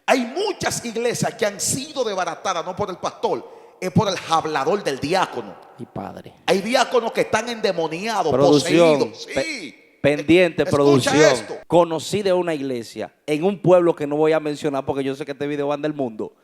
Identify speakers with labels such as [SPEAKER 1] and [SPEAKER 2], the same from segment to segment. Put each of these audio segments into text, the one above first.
[SPEAKER 1] Hay muchas iglesias que han sido desbaratadas, no por el pastor, es por el hablador del diácono.
[SPEAKER 2] Y padre.
[SPEAKER 1] Hay diáconos que están endemoniados,
[SPEAKER 2] Producción,
[SPEAKER 1] poseídos. Sí.
[SPEAKER 2] pendiente,
[SPEAKER 1] Escucha
[SPEAKER 2] producción.
[SPEAKER 1] esto.
[SPEAKER 2] Conocí de una iglesia en un pueblo que no voy a mencionar porque yo sé que este video va del mundo,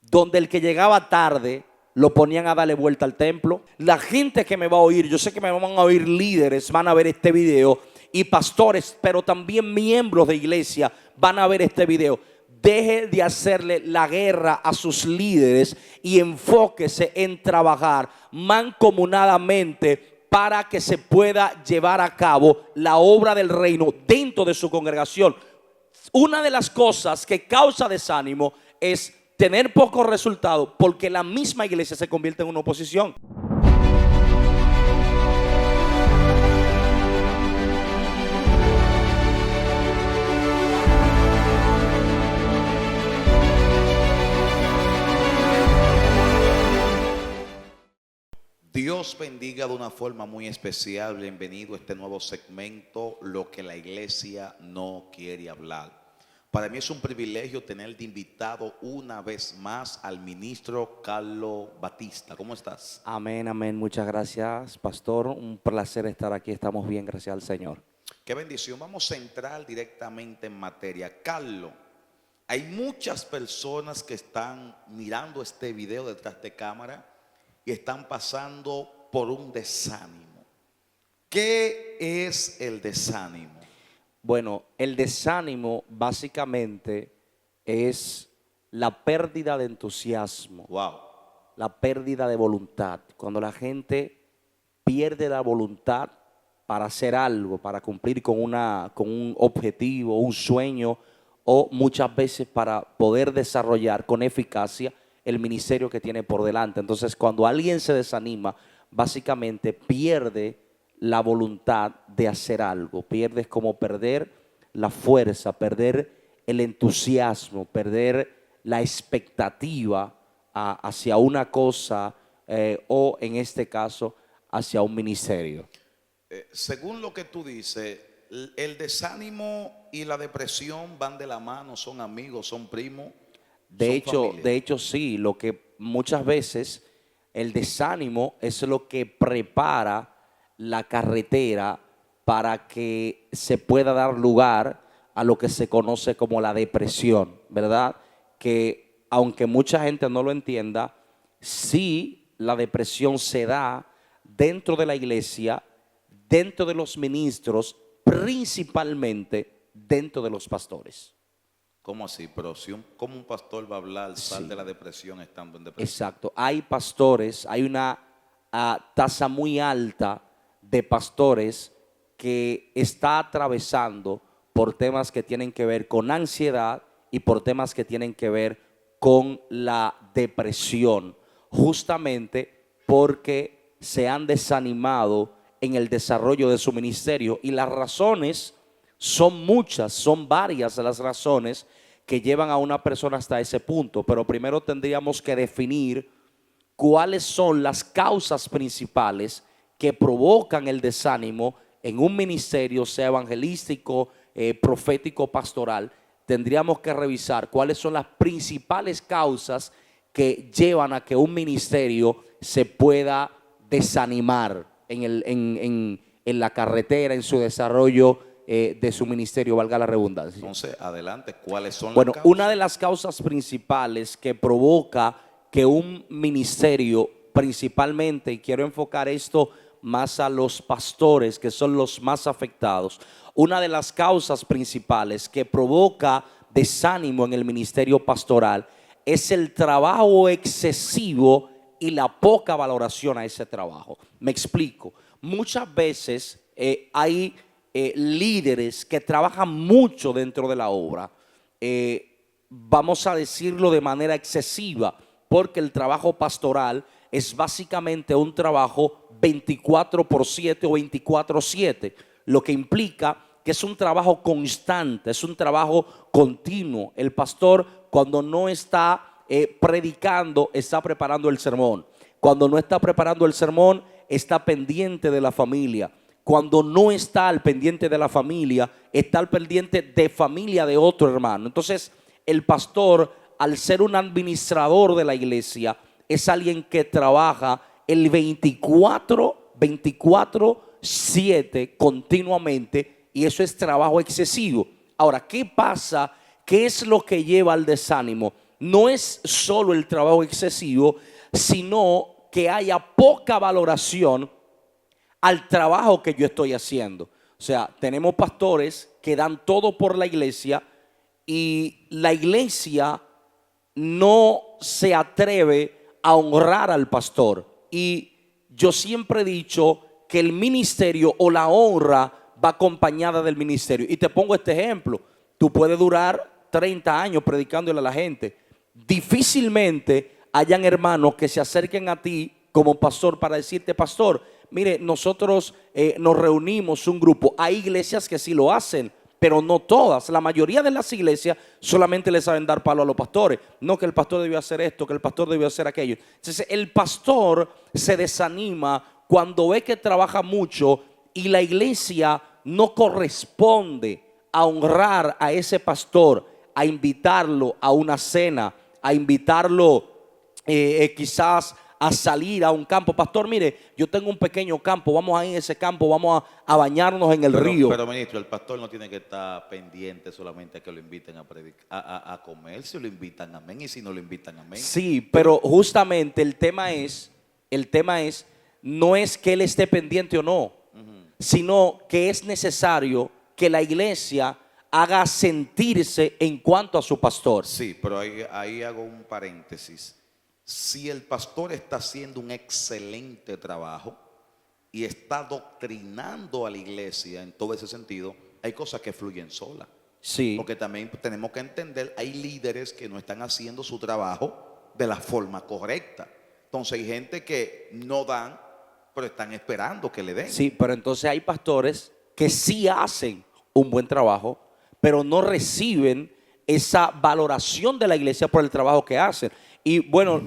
[SPEAKER 2] donde el que llegaba tarde lo ponían a darle vuelta al templo. La gente que me va a oír, yo sé que me van a oír líderes, van a ver este video, y pastores, pero también miembros de iglesia van a ver este video. Deje de hacerle la guerra a sus líderes y enfóquese en trabajar mancomunadamente para que se pueda llevar a cabo la obra del reino dentro de su congregación. Una de las cosas que causa desánimo es tener pocos resultados porque la misma iglesia se convierte en una oposición.
[SPEAKER 1] Dios bendiga de una forma muy especial. Bienvenido a este nuevo segmento, lo que la iglesia no quiere hablar. Para mí es un privilegio tener de invitado una vez más al ministro Carlos Batista. ¿Cómo estás?
[SPEAKER 2] Amén, amén. Muchas gracias, pastor. Un placer estar aquí. Estamos bien, gracias al Señor.
[SPEAKER 1] Qué bendición. Vamos a entrar directamente en materia. Carlos, hay muchas personas que están mirando este video detrás de cámara y están pasando por un desánimo. ¿Qué es el desánimo?
[SPEAKER 2] Bueno, el desánimo básicamente es la pérdida de entusiasmo,
[SPEAKER 1] Wow.
[SPEAKER 2] la pérdida de voluntad. Cuando la gente pierde la voluntad para hacer algo, para cumplir con un objetivo, un sueño, o muchas veces para poder desarrollar con eficacia el ministerio que tiene por delante. Entonces, cuando alguien se desanima, básicamente pierde la voluntad de hacer algo. Pierdes como perder la fuerza, perder el entusiasmo, perder la expectativa hacia una cosa o en este caso hacia un ministerio.
[SPEAKER 1] Según lo que tú dices, el desánimo y la depresión van de la mano, son amigos, son primos.
[SPEAKER 2] De hecho, sí, lo que muchas veces el desánimo es lo que prepara la carretera para que se pueda dar lugar a lo que se conoce como la depresión, ¿verdad? Que aunque mucha gente no lo entienda, sí la depresión se da dentro de la iglesia, dentro de los ministros, principalmente dentro de los pastores.
[SPEAKER 1] ¿Cómo así? Pero ¿cómo un pastor va a hablar sal de la depresión estando en depresión?
[SPEAKER 2] Exacto. Hay pastores, hay una tasa muy alta de pastores que está atravesando por temas que tienen que ver con ansiedad y por temas que tienen que ver con la depresión, justamente porque se han desanimado en el desarrollo de su ministerio. Y las razones son muchas, son varias las razones que llevan a una persona hasta ese punto, pero primero tendríamos que definir cuáles son las causas principales que provocan el desánimo en un ministerio, sea evangelístico, profético, pastoral. Tendríamos que revisar cuáles son las principales causas que llevan a que un ministerio se pueda desanimar en la carretera, en su desarrollo de su ministerio, valga la redundancia.
[SPEAKER 1] Entonces, adelante, ¿cuáles son
[SPEAKER 2] Bueno,
[SPEAKER 1] las causas?
[SPEAKER 2] una de las causas principales que provoca que un ministerio, principalmente, y quiero enfocar esto más a los pastores, que son los más afectados, una de las causas principales que provoca desánimo en el ministerio pastoral es el trabajo excesivo y la poca valoración a ese trabajo. Me explico. Muchas veces hay líderes que trabajan mucho dentro de la obra, vamos a decirlo de manera excesiva, porque el trabajo pastoral es básicamente un trabajo 24/7 o 24/7, lo que implica que es un trabajo constante, es un trabajo continuo. El pastor, cuando no está predicando, está preparando el sermón. Cuando no está preparando el sermón, está pendiente de la familia. Cuando no está al pendiente de la familia, está al pendiente de familia de otro hermano. Entonces, el pastor, al ser un administrador de la iglesia, es alguien que trabaja el 24/7 continuamente, y eso es trabajo excesivo. Ahora, ¿qué pasa? ¿Qué es lo que lleva al desánimo? No es solo el trabajo excesivo, sino que haya poca valoración al trabajo que yo estoy haciendo. O sea, tenemos pastores que dan todo por la iglesia y la iglesia no se atreve a honrar al pastor. Y yo siempre he dicho que el ministerio o la honra va acompañada del ministerio. Y te pongo este ejemplo. Tú puedes durar 30 años predicándole a la gente. Difícilmente hayan hermanos que se acerquen a ti como pastor para decirte: pastor, mire, nosotros nos reunimos un grupo. Hay iglesias que sí lo hacen, pero no todas. La mayoría de las iglesias solamente le saben dar palo a los pastores. No, que el pastor debió hacer esto, que el pastor debió hacer aquello. Entonces el pastor se desanima cuando ve que trabaja mucho y la iglesia no corresponde a honrar a ese pastor, a invitarlo a una cena, a invitarlo quizás a salir a un campo. Pastor, mire, yo tengo un pequeño campo, vamos a ir a ese campo, vamos a bañarnos en el río.
[SPEAKER 1] Pero ministro, el pastor no tiene que estar pendiente solamente a que lo inviten a predicar, a comer, si lo invitan, amén, y si no lo invitan, amén.
[SPEAKER 2] Sí, pero justamente el tema es, no es que él esté pendiente o no, sino que es necesario que la iglesia haga sentirse en cuanto a su pastor.
[SPEAKER 1] Sí, pero ahí hago un paréntesis. Si el pastor está haciendo un excelente trabajo y está doctrinando a la iglesia en todo ese sentido, hay cosas que fluyen solas.
[SPEAKER 2] Sí.
[SPEAKER 1] Porque también tenemos que entender, hay líderes que no están haciendo su trabajo de la forma correcta. Entonces hay gente que no dan, pero están esperando que le den.
[SPEAKER 2] Sí, pero entonces hay pastores que sí hacen un buen trabajo, pero no reciben esa valoración de la iglesia por el trabajo que hacen. Y bueno,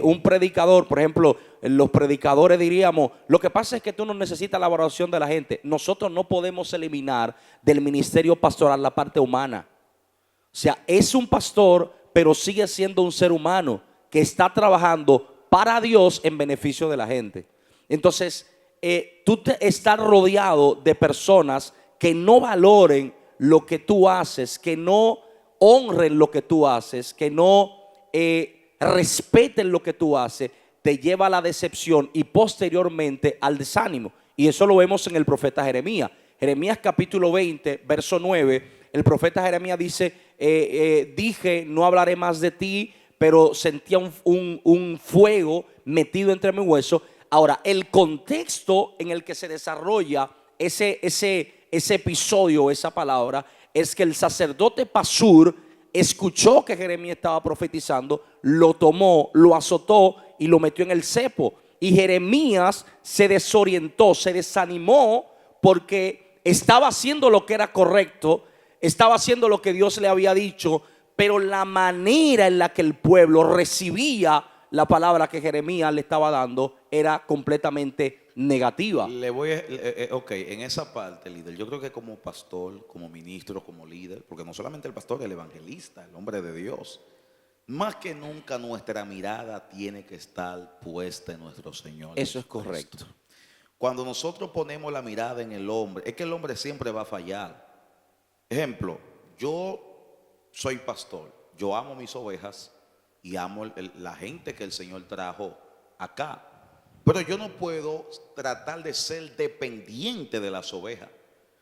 [SPEAKER 2] un predicador, por ejemplo, los predicadores diríamos: lo que pasa es que tú no necesitas la valoración de la gente. Nosotros no podemos eliminar del ministerio pastoral la parte humana. O sea, es un pastor, pero sigue siendo un ser humano que está trabajando para Dios en beneficio de la gente. Entonces, tú estás rodeado de personas que no valoren lo que tú haces, que no honren lo que tú haces, que no respeten lo que tú haces, te lleva a la decepción y posteriormente al desánimo. Y eso lo vemos en el profeta Jeremías. Jeremías capítulo 20, verso 9, el profeta Jeremías dice: dije, no hablaré más de ti, pero sentía un fuego metido entre mis huesos. Ahora, el contexto en el que se desarrolla ese episodio, esa palabra, es que el sacerdote Pasur escuchó que Jeremías estaba profetizando, lo tomó, lo azotó y lo metió en el cepo. Y Jeremías se desorientó, se desanimó, porque estaba haciendo lo que era correcto, estaba haciendo lo que Dios le había dicho, pero la manera en la que el pueblo recibía la palabra que Jeremías le estaba dando era completamente negativa.
[SPEAKER 1] Ok, en esa parte, líder, yo creo que como pastor, como ministro, como líder, porque no solamente el pastor, el evangelista, el hombre de Dios, más que nunca nuestra mirada tiene que estar puesta en nuestro Señor.
[SPEAKER 2] Eso es correcto.
[SPEAKER 1] Cuando nosotros ponemos la mirada en el hombre, es que el hombre siempre va a fallar. Ejemplo, yo soy pastor, yo amo mis ovejas y amo la gente que el Señor trajo acá. Pero yo no puedo tratar de ser dependiente de las ovejas.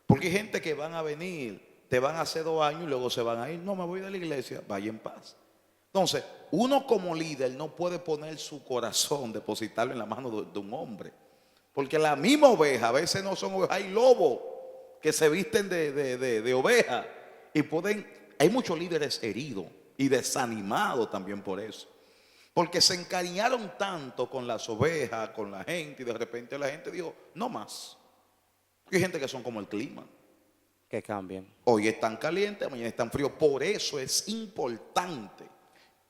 [SPEAKER 1] Porque hay gente que van a venir, te van a hacer 2 años y luego se van a ir. No, me voy de la iglesia, vaya en paz. Entonces, uno como líder no puede poner su corazón, depositarlo en la mano de un hombre. Porque la misma oveja, a veces no son ovejas, hay lobos que se visten de oveja. Y hay muchos líderes heridos y desanimados también por eso. Porque se encariñaron tanto con las ovejas, con la gente, y de repente la gente dijo: no más. Hay gente que son como el clima,
[SPEAKER 2] Que cambien.
[SPEAKER 1] hoy están calientes, mañana están fríos. Por eso es importante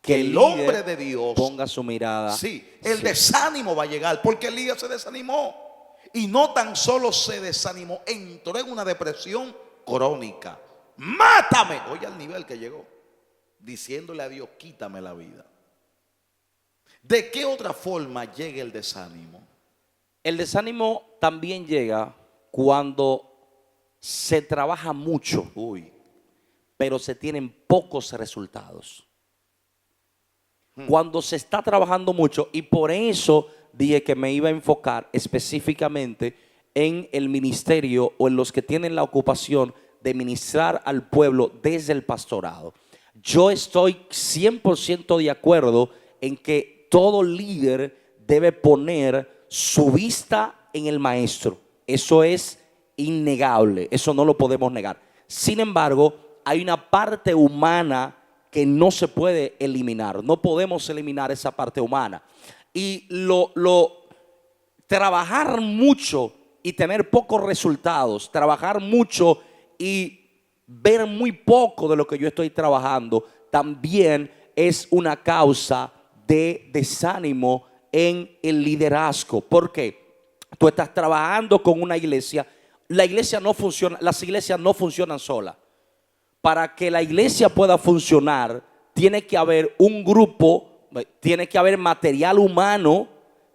[SPEAKER 2] Que
[SPEAKER 1] que
[SPEAKER 2] el
[SPEAKER 1] el hombre
[SPEAKER 2] líder
[SPEAKER 1] de Dios
[SPEAKER 2] ponga su mirada.
[SPEAKER 1] Sí, el desánimo va a llegar, porque Elías se desanimó. Y no tan solo se desanimó, entró en una depresión crónica. Mátame. Oye al nivel que llegó. diciéndole a Dios, quítame la vida. ¿De qué otra forma llega el desánimo?
[SPEAKER 2] El desánimo también llega cuando se trabaja mucho,
[SPEAKER 1] Uy,
[SPEAKER 2] pero se tienen pocos resultados. Cuando se está trabajando mucho, y por eso dije que me iba a enfocar específicamente en el ministerio o en los que tienen la ocupación de ministrar al pueblo desde el pastorado. Yo estoy 100% de acuerdo en que todo líder debe poner su vista en el maestro. Eso es innegable, eso no lo podemos negar. Sin embargo, hay una parte humana que no se puede eliminar. No podemos eliminar esa parte humana. Y trabajar mucho y tener pocos resultados, trabajar mucho y ver muy poco de lo que yo estoy trabajando, también es una causa de desánimo en el liderazgo. ¿Por qué? Tú estás trabajando con una iglesia, la iglesia no funciona, las iglesias no funcionan solas. Para que la iglesia pueda funcionar, tiene que haber un grupo, tiene que haber material humano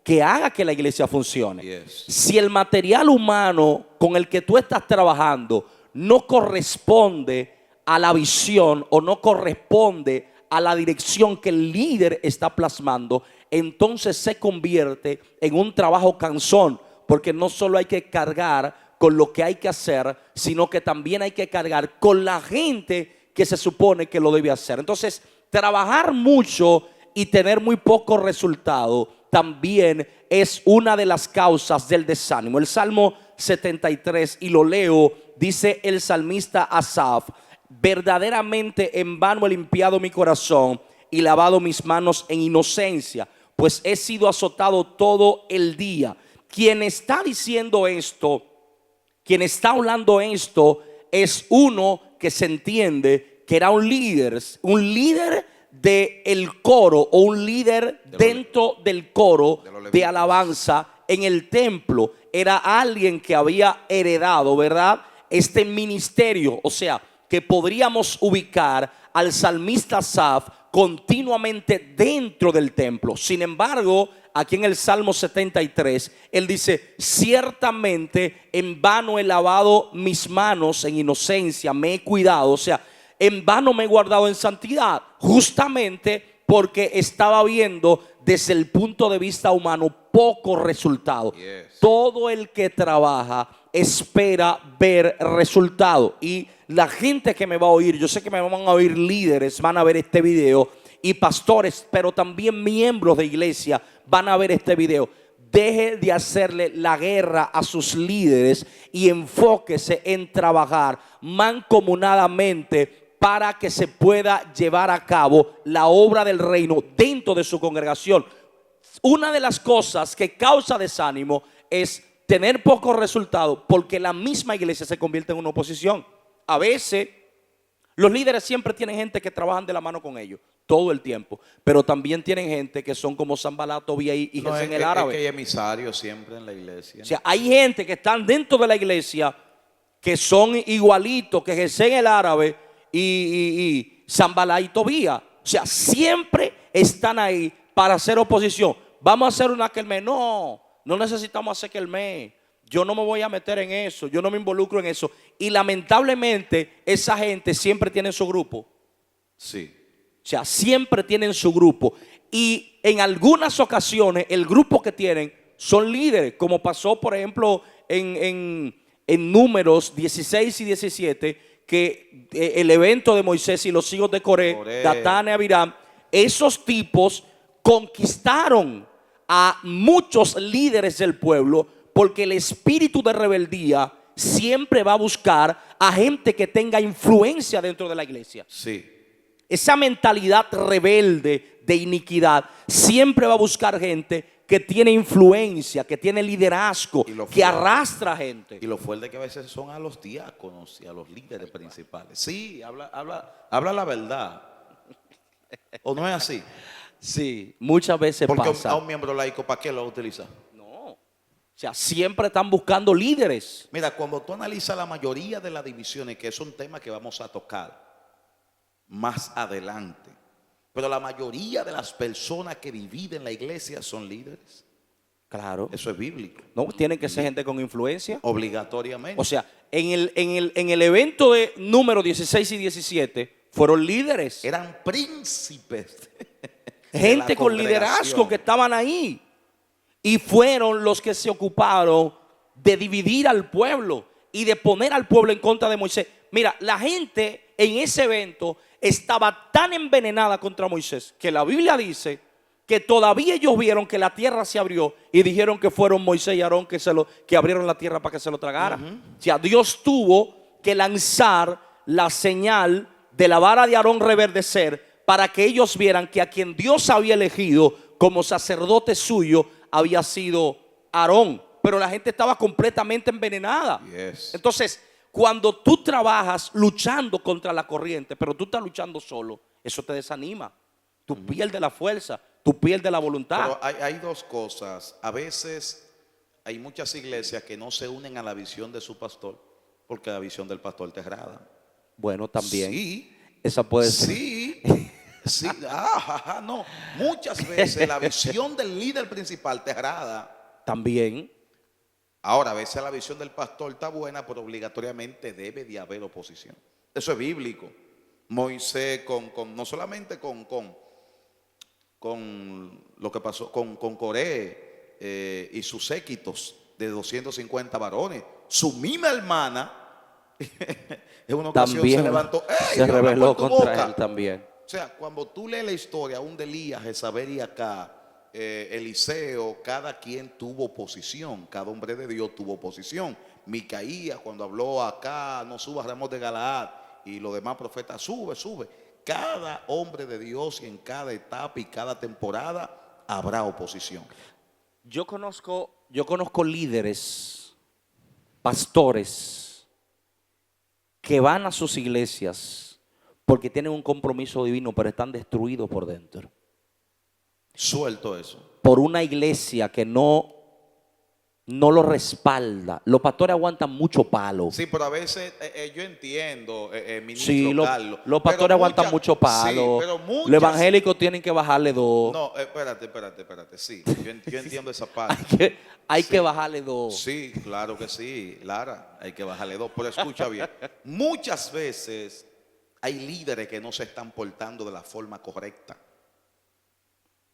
[SPEAKER 2] que haga que la iglesia funcione.
[SPEAKER 1] yes.
[SPEAKER 2] Si el material humano con el que tú estás trabajando no corresponde a la visión o no corresponde a la dirección que el líder está plasmando, entonces se convierte en un trabajo cansón, porque no solo hay que cargar con lo que hay que hacer, sino que también hay que cargar con la gente que se supone que lo debe hacer. Entonces, trabajar mucho y tener muy poco resultado también es una de las causas del desánimo. El Salmo 73, y lo leo, dice el salmista Asaf: verdaderamente en vano he limpiado mi corazón y lavado mis manos en inocencia, pues he sido azotado todo el día. Quien está diciendo esto, quien está hablando esto, es uno que se entiende que era un líder del coro o un líder dentro del coro de alabanza en el templo. Era alguien que había heredado, ¿verdad?, este ministerio. O sea, que podríamos ubicar al salmista Asaf continuamente dentro del templo. Sin embargo, aquí en el Salmo 73, él dice: ciertamente en vano he lavado mis manos en inocencia, me he cuidado. O sea, en vano me he guardado en santidad, justamente porque estaba viendo desde el punto de vista humano poco resultado.
[SPEAKER 1] Yes.
[SPEAKER 2] Todo el que trabaja espera ver resultado. Y la gente que me va a oír, yo sé que me van a oír líderes, van a ver este video, y pastores, pero también miembros de iglesia van a ver este video. Deje de hacerle la guerra a sus líderes y enfóquese en trabajar mancomunadamente para que se pueda llevar a cabo la obra del reino dentro de su congregación. Una de las cosas que causa desánimo es tener pocos resultados, porque la misma iglesia se convierte en una oposición. A veces los líderes siempre tienen gente que trabajan de la mano con ellos todo el tiempo, pero también tienen gente que son como Sanballat, Tobía y
[SPEAKER 1] No,
[SPEAKER 2] Gesem
[SPEAKER 1] es
[SPEAKER 2] el árabe.
[SPEAKER 1] que hay emisarios siempre en la iglesia.
[SPEAKER 2] O sea, hay gente que están dentro de la iglesia que son igualitos que Gesem el árabe y Sanballat y Tobía. O sea, siempre están ahí para hacer oposición. Vamos a hacer una Kelme. No necesitamos hacer Kelme. Yo no me voy a meter en eso, yo no me involucro en eso. Y lamentablemente esa gente siempre tiene su grupo.
[SPEAKER 1] Sí.
[SPEAKER 2] O sea, siempre tienen su grupo. Y en algunas ocasiones el grupo que tienen son líderes, como pasó por ejemplo en Números 16 y 17, que el evento de Moisés y los hijos de Coré, Datán y Abiram, esos tipos conquistaron a muchos líderes del pueblo, porque el espíritu de rebeldía siempre va a buscar a gente que tenga influencia dentro de la iglesia.
[SPEAKER 1] Sí.
[SPEAKER 2] Esa mentalidad rebelde de iniquidad siempre va a buscar gente que tiene influencia, que tiene liderazgo, que arrastra gente.
[SPEAKER 1] Y lo fuerte que a veces son a los diáconos y a los líderes principales. Sí, habla la verdad. ¿O no es así?
[SPEAKER 2] Sí, muchas veces
[SPEAKER 1] Porque
[SPEAKER 2] pasa.
[SPEAKER 1] a un miembro laico, ¿para qué lo utiliza?
[SPEAKER 2] No, o sea, siempre están buscando líderes.
[SPEAKER 1] Mira, cuando tú analizas la mayoría de las divisiones, que es un tema que vamos a tocar, más adelante. Pero la mayoría de las personas que dividen la iglesia son líderes.
[SPEAKER 2] Claro.
[SPEAKER 1] Eso es bíblico.
[SPEAKER 2] No, tienen que ser gente con influencia.
[SPEAKER 1] Obligatoriamente.
[SPEAKER 2] O sea, en el evento de número 16 y 17 fueron líderes.
[SPEAKER 1] Eran príncipes.
[SPEAKER 2] Gente con liderazgo que estaban ahí. Y fueron los que se ocuparon de dividir al pueblo y de poner al pueblo en contra de Moisés. Mira, la gente en ese evento estaba tan envenenada contra Moisés que la Biblia dice que todavía ellos vieron que la tierra se abrió y dijeron que fueron Moisés y Aarón que abrieron la tierra para que se lo tragara. O sea, Dios tuvo que lanzar la señal de la vara de Aarón reverdecer para que ellos vieran que a quien Dios había elegido como sacerdote suyo había sido Aarón. Pero la gente estaba completamente envenenada.
[SPEAKER 1] Yes.
[SPEAKER 2] Entonces, cuando tú trabajas luchando contra la corriente, pero tú estás luchando solo, eso te desanima. Tú pierdes la fuerza, tú pierdes la voluntad.
[SPEAKER 1] Pero hay dos cosas. A veces hay muchas iglesias que no se unen a la visión de su pastor porque la visión del pastor te agrada.
[SPEAKER 2] Bueno, también.
[SPEAKER 1] Sí.
[SPEAKER 2] Esa puede ser.
[SPEAKER 1] Sí. Sí. No. Muchas veces la visión del líder principal te agrada.
[SPEAKER 2] También.
[SPEAKER 1] Ahora, a veces la visión del pastor está buena, pero obligatoriamente debe de haber oposición. Eso es bíblico. Moisés no solamente con lo que pasó con Coré y sus séquitos de 250 varones. Su misma hermana en una ocasión
[SPEAKER 2] También
[SPEAKER 1] se levantó.
[SPEAKER 2] se rebeló contra él también.
[SPEAKER 1] O sea, cuando tú lees la historia aún de Elías, Jezabel y acá, Eliseo, cada quien tuvo oposición, cada hombre de Dios tuvo oposición. Micaías cuando habló acá, no subas ramos de Galaad, y los demás profetas, sube. Cada hombre de Dios y en cada etapa y cada temporada habrá oposición.
[SPEAKER 2] Yo conozco líderes, pastores, que van a sus iglesias porque tienen un compromiso divino, pero están destruidos por dentro.
[SPEAKER 1] Suelto eso.
[SPEAKER 2] Por una iglesia que no lo respalda. Los pastores aguantan mucho palo.
[SPEAKER 1] Sí, pero a veces yo entiendo, ministro
[SPEAKER 2] Sí,
[SPEAKER 1] Carlos.
[SPEAKER 2] los pastores aguantan mucho palo.
[SPEAKER 1] Sí, pero
[SPEAKER 2] los evangélicos tienen que bajarle dos.
[SPEAKER 1] No, espérate. Sí, yo entiendo esa parte.
[SPEAKER 2] Hay que bajarle dos.
[SPEAKER 1] Sí, claro que sí, Lara, hay que bajarle dos. Pero escucha bien, muchas veces hay líderes que no se están portando de la forma correcta.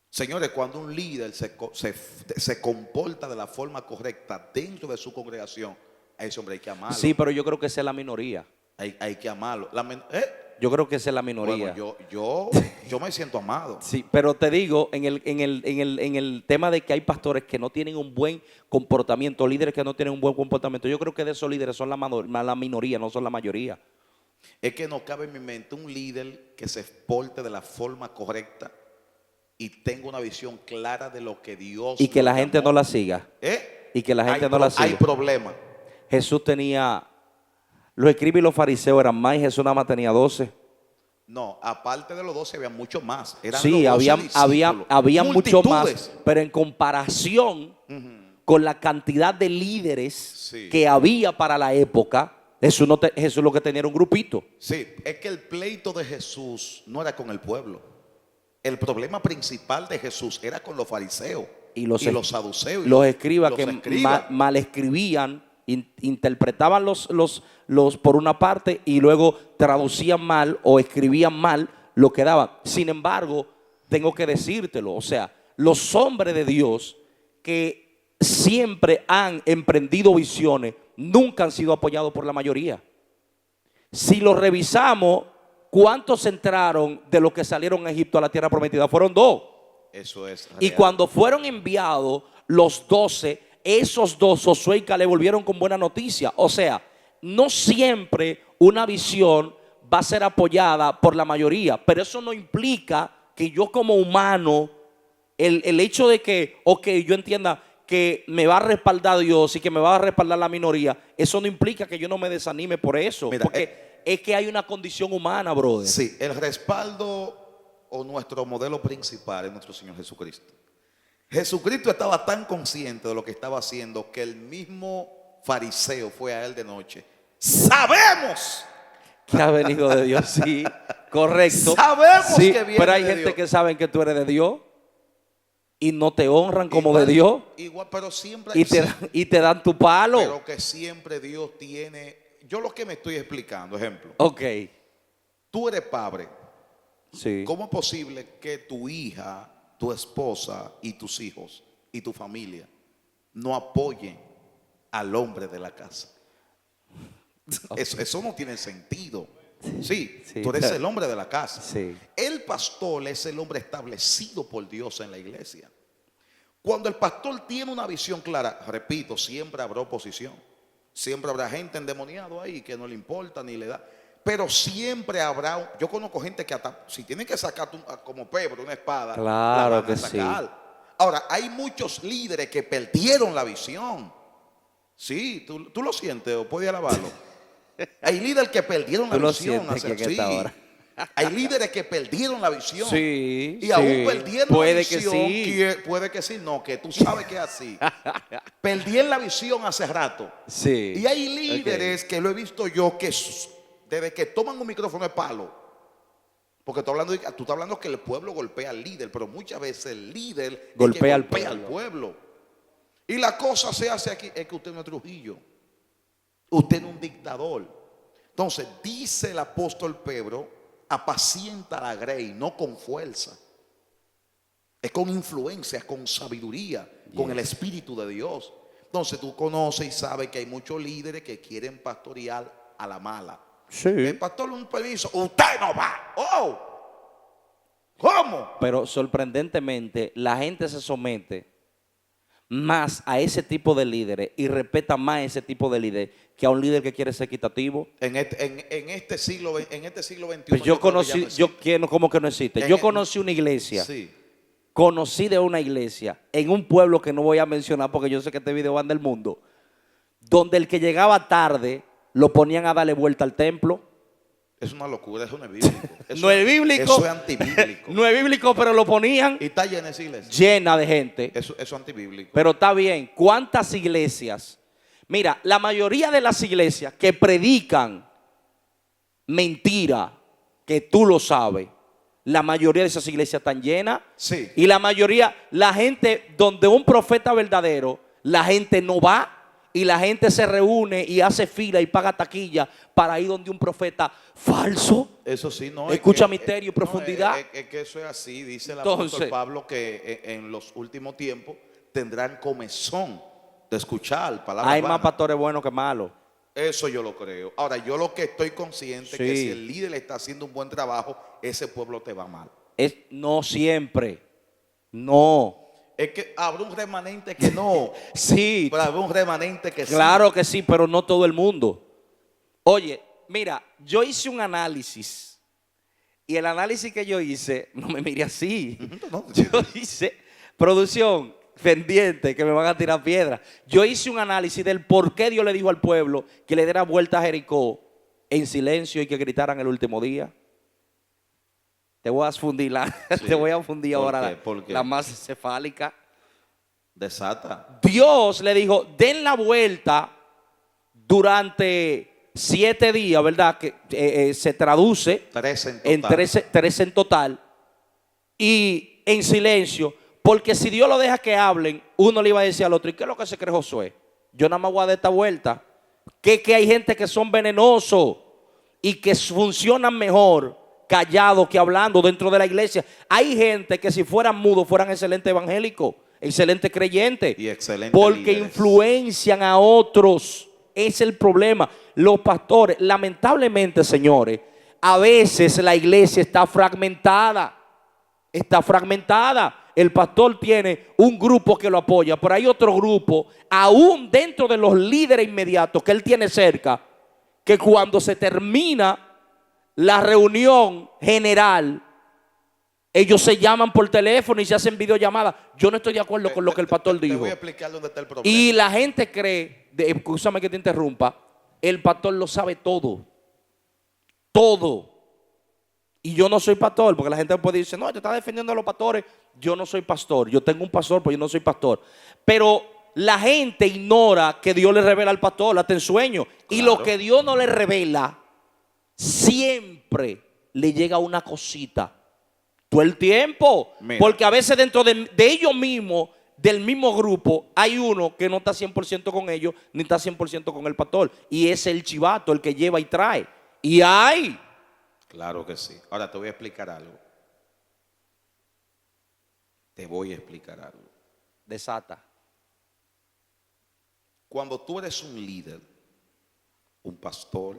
[SPEAKER 1] Señores, cuando un líder se comporta de la forma correcta dentro de su congregación, a ese hombre hay que amarlo.
[SPEAKER 2] Sí, pero yo creo que esa es la minoría.
[SPEAKER 1] Hay que amarlo.
[SPEAKER 2] Yo creo que esa es la minoría.
[SPEAKER 1] Bueno, yo me siento amado.
[SPEAKER 2] Sí, pero te digo, en el tema de que hay pastores que no tienen un buen comportamiento, líderes que no tienen un buen comportamiento, yo creo que de esos líderes son la minoría, no son la mayoría.
[SPEAKER 1] Es que no cabe en mi mente un líder que se porte de la forma correcta y tenga una visión clara de lo que Dios
[SPEAKER 2] Y que la
[SPEAKER 1] nos
[SPEAKER 2] gente
[SPEAKER 1] llamó.
[SPEAKER 2] no la siga. Y que la gente no la siga.
[SPEAKER 1] Hay problema.
[SPEAKER 2] Jesús tenía, los escribas y los fariseos eran más y Jesús nada más tenía 12.
[SPEAKER 1] No, aparte de los 12 había mucho más. Eran
[SPEAKER 2] Sí,
[SPEAKER 1] los 12
[SPEAKER 2] había mucho más,
[SPEAKER 1] multitudes.
[SPEAKER 2] pero en comparación con la cantidad de líderes
[SPEAKER 1] Sí.
[SPEAKER 2] que había para la época, Jesús lo que tenía era un grupito.
[SPEAKER 1] Sí, es que el pleito de Jesús no era con el pueblo. El problema principal de Jesús era con los fariseos y los saduceos.
[SPEAKER 2] Los escribas que mal escribían, interpretaban los por una parte y luego traducían mal o escribían mal lo que daban. Sin embargo, tengo que decírtelo, o sea, los hombres de Dios que siempre han emprendido visiones nunca han sido apoyados por la mayoría. Si lo revisamos, ¿cuántos entraron de los que salieron a Egipto a la tierra prometida? Fueron 2.
[SPEAKER 1] Eso es real.
[SPEAKER 2] Y cuando fueron enviados los 12, esos 2, Josué y Caleb, volvieron con buena noticia. O sea, no siempre una visión va a ser apoyada por la mayoría, pero eso no implica que yo como humano, el hecho de que, yo entienda que me va a respaldar Dios y que me va a respaldar la minoría, eso no implica que yo no me desanime por eso.
[SPEAKER 1] Mira,
[SPEAKER 2] porque es que hay una condición humana, brother.
[SPEAKER 1] Sí, el respaldo o nuestro modelo principal es nuestro Señor Jesucristo. Jesucristo estaba tan consciente de lo que estaba haciendo que el mismo fariseo fue a él de noche. Sabemos
[SPEAKER 2] Que ha venido de Dios, sí. Correcto.
[SPEAKER 1] Sabemos
[SPEAKER 2] Sí,
[SPEAKER 1] que viene
[SPEAKER 2] pero hay
[SPEAKER 1] de
[SPEAKER 2] gente
[SPEAKER 1] Dios.
[SPEAKER 2] que saben que tú eres de Dios y no te honran como
[SPEAKER 1] Igual-
[SPEAKER 2] de Dios
[SPEAKER 1] Igual, pero siempre
[SPEAKER 2] y te dan tu palo.
[SPEAKER 1] pero que siempre Dios tiene. Yo lo que me estoy explicando, ejemplo,
[SPEAKER 2] Ok.
[SPEAKER 1] tú eres padre.
[SPEAKER 2] Sí.
[SPEAKER 1] ¿Cómo es posible que tu hija, tu esposa y tus hijos y tu familia no apoyen al hombre de la casa? Eso no tiene sentido. Sí,
[SPEAKER 2] Sí,
[SPEAKER 1] tú eres
[SPEAKER 2] pero-
[SPEAKER 1] el hombre de la casa.
[SPEAKER 2] Sí.
[SPEAKER 1] El pastor es el hombre establecido por Dios en la iglesia. Cuando el pastor tiene una visión clara, repito, siempre habrá oposición. Siempre habrá gente endemoniado ahí que no le importa ni le da. Pero siempre habrá, yo conozco gente que hasta si tienen que sacar como Pedro una espada,
[SPEAKER 2] Claro
[SPEAKER 1] la van
[SPEAKER 2] que
[SPEAKER 1] a
[SPEAKER 2] sí.
[SPEAKER 1] sacar. Ahora, hay muchos líderes que perdieron la visión. Sí, tú lo sientes o puedes alabarlo. Hay líderes que perdieron la
[SPEAKER 2] Tú lo
[SPEAKER 1] visión.
[SPEAKER 2] sientes que en esta hora.
[SPEAKER 1] Hay líderes que perdieron la visión.
[SPEAKER 2] Sí,
[SPEAKER 1] Y aún
[SPEAKER 2] sí.
[SPEAKER 1] perdiendo
[SPEAKER 2] Puede
[SPEAKER 1] la
[SPEAKER 2] que
[SPEAKER 1] visión,
[SPEAKER 2] sí.
[SPEAKER 1] puede que sí, no, que tú sabes que es así. Perdieron la visión hace rato.
[SPEAKER 2] Sí.
[SPEAKER 1] Y hay líderes que lo he visto yo que desde que toman un micrófono de palo, porque tú estás hablando que el pueblo golpea al líder, pero muchas veces el líder es que
[SPEAKER 2] Golpea al
[SPEAKER 1] golpea
[SPEAKER 2] pueblo.
[SPEAKER 1] al pueblo. Y la cosa se hace aquí, es que usted no es Trujillo, usted no es un dictador. Entonces dice el apóstol Pedro, apacienta la grey, no con fuerza. Es con influencia, es con sabiduría, con el Espíritu de Dios. Entonces tú conoces y sabes que hay muchos líderes que quieren pastorear a la mala.
[SPEAKER 2] Sí.
[SPEAKER 1] El pastor un permiso, usted no va. ¡Oh! ¿Cómo?
[SPEAKER 2] Pero sorprendentemente, la gente se somete más a ese tipo de líderes y respeta más a ese tipo de líder que a un líder que quiere ser equitativo.
[SPEAKER 1] En este siglo XXI.
[SPEAKER 2] Pues yo
[SPEAKER 1] creo que ya
[SPEAKER 2] conocí,
[SPEAKER 1] no
[SPEAKER 2] yo
[SPEAKER 1] existe.
[SPEAKER 2] quiero, como que no existe.
[SPEAKER 1] En
[SPEAKER 2] Yo
[SPEAKER 1] el-
[SPEAKER 2] conocí una iglesia,
[SPEAKER 1] Sí.
[SPEAKER 2] conocí de una iglesia en un pueblo que no voy a mencionar porque yo sé que este video va del mundo, donde el que llegaba tarde lo ponían a darle vuelta al templo.
[SPEAKER 1] Es una locura, eso no es bíblico. Eso
[SPEAKER 2] No es bíblico.
[SPEAKER 1] Eso es antibíblico.
[SPEAKER 2] No es bíblico, pero lo ponían
[SPEAKER 1] Y está llena esa iglesia.
[SPEAKER 2] llena de gente.
[SPEAKER 1] Eso es antibíblico.
[SPEAKER 2] Pero está bien, ¿cuántas iglesias? Mira, la mayoría de las iglesias que predican mentira, que tú lo sabes, la mayoría de esas iglesias están llenas.
[SPEAKER 1] Sí.
[SPEAKER 2] Y la mayoría, la gente, donde un profeta verdadero, la gente no va y la gente se reúne y hace fila y paga taquilla para ir donde un profeta falso.
[SPEAKER 1] Eso sí, no.
[SPEAKER 2] Escucha misterio y profundidad.
[SPEAKER 1] Es que eso es así. Dice el
[SPEAKER 2] Entonces-
[SPEAKER 1] apóstol Pablo que en los últimos tiempos tendrán comezón de escuchar palabras
[SPEAKER 2] Hay más
[SPEAKER 1] vanas.
[SPEAKER 2] pastores buenos que malos.
[SPEAKER 1] Eso yo lo creo. Ahora, yo lo que estoy consciente es que
[SPEAKER 2] Sí.
[SPEAKER 1] si el líder está haciendo un buen trabajo, ese pueblo te va mal.
[SPEAKER 2] No siempre. No.
[SPEAKER 1] Es que habrá un remanente que no,
[SPEAKER 2] Sí,
[SPEAKER 1] pero habrá un remanente que
[SPEAKER 2] claro que sí, pero no todo el mundo. Oye, mira, yo hice un análisis y el análisis que yo hice, no me mire así.
[SPEAKER 1] sí. No,
[SPEAKER 2] Yo hice, producción, pendiente, que me van a tirar piedras. Yo hice un análisis del por qué Dios le dijo al pueblo que le diera vuelta a Jericó en silencio y que gritaran el último día. Te voy a fundir,
[SPEAKER 1] Sí.
[SPEAKER 2] te voy a fundir
[SPEAKER 1] ¿Por
[SPEAKER 2] ahora
[SPEAKER 1] qué? ¿Por qué?
[SPEAKER 2] la masa cefálica.
[SPEAKER 1] Desata.
[SPEAKER 2] Dios le dijo, den la vuelta durante 7 días, ¿verdad? Que se traduce
[SPEAKER 1] 13 en total.
[SPEAKER 2] en 13 en total y en silencio, porque si Dios lo deja que hablen, uno le iba a decir al otro, ¿y qué es lo que se cree Josué? Yo nada más voy a dar esta vuelta. Que hay gente que son venenosos y que funcionan mejor callados que hablando dentro de la iglesia. Hay gente que si fueran mudos fueran excelentes evangélicos, excelentes creyentes,
[SPEAKER 1] Y excelentes
[SPEAKER 2] porque
[SPEAKER 1] líderes.
[SPEAKER 2] influencian a otros. Es el problema. Los pastores, lamentablemente, señores, a veces la iglesia está fragmentada. Está fragmentada. El pastor tiene un grupo que lo apoya, pero hay otro grupo, aún dentro de los líderes inmediatos que él tiene cerca, que cuando se termina la reunión general, ellos se llaman por teléfono y se hacen videollamadas. Yo no estoy de acuerdo con lo que el pastor
[SPEAKER 1] Te
[SPEAKER 2] dijo.
[SPEAKER 1] voy a explicar dónde está el problema.
[SPEAKER 2] Y la gente cree, escúchame que te interrumpa, el pastor lo sabe todo. Todo. Y yo no soy pastor, porque la gente puede decir, no, te está defendiendo a los pastores. Yo no soy pastor, yo tengo un pastor, pero yo no soy pastor. Pero la gente ignora que Dios le revela al pastor hasta en sueño. Y
[SPEAKER 1] Claro.
[SPEAKER 2] lo que Dios no le revela, siempre le llega una cosita todo el tiempo.
[SPEAKER 1] Mira.
[SPEAKER 2] Porque a veces dentro de ellos mismos, del mismo grupo, hay uno que no está 100% con ellos, ni está 100% con el pastor. Y es el chivato, el que lleva y trae. Y hay.
[SPEAKER 1] Claro que sí. Ahora te voy a explicar algo. Te voy a explicar algo.
[SPEAKER 2] Desata.
[SPEAKER 1] Cuando tú eres un líder, un pastor,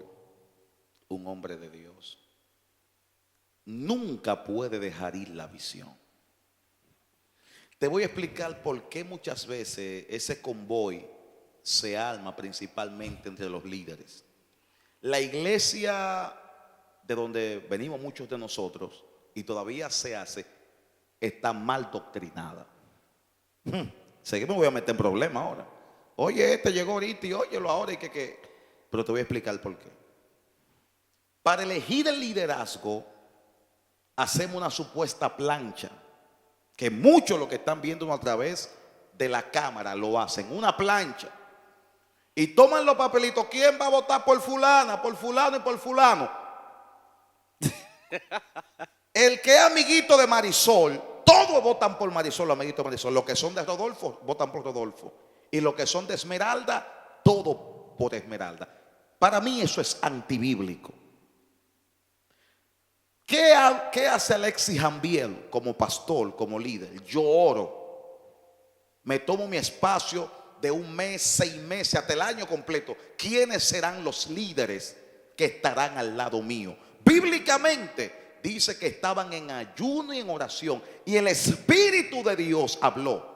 [SPEAKER 1] un hombre de Dios, nunca puede dejar ir la visión. Te voy a explicar por qué muchas veces ese convoy se arma principalmente entre los líderes. La iglesia de donde venimos muchos de nosotros y todavía se hace, está mal doctrinada. Sé que me voy a meter en problemas ahora. Oye, este llegó ahorita y óyelo ahora y que. Pero te voy a explicar por qué. Para elegir el liderazgo, hacemos una supuesta plancha, que muchos los que están viendo a través de la cámara lo hacen, una plancha. Y toman los papelitos, ¿quién va a votar por fulana, por fulano y por fulano? El que es amiguito de Marisol, todos votan por Marisol, amiguito de Marisol. Los que son de Rodolfo, votan por Rodolfo. Y los que son de Esmeralda, todos por Esmeralda. Para mí eso es antibíblico. ¿Qué hace Alexis Jambiel como pastor, como líder? Yo oro. Me tomo mi espacio de un mes, 6 meses, hasta el año completo. ¿Quiénes serán los líderes que estarán al lado mío? Bíblicamente dice que estaban en ayuno y en oración. Y el Espíritu de Dios habló.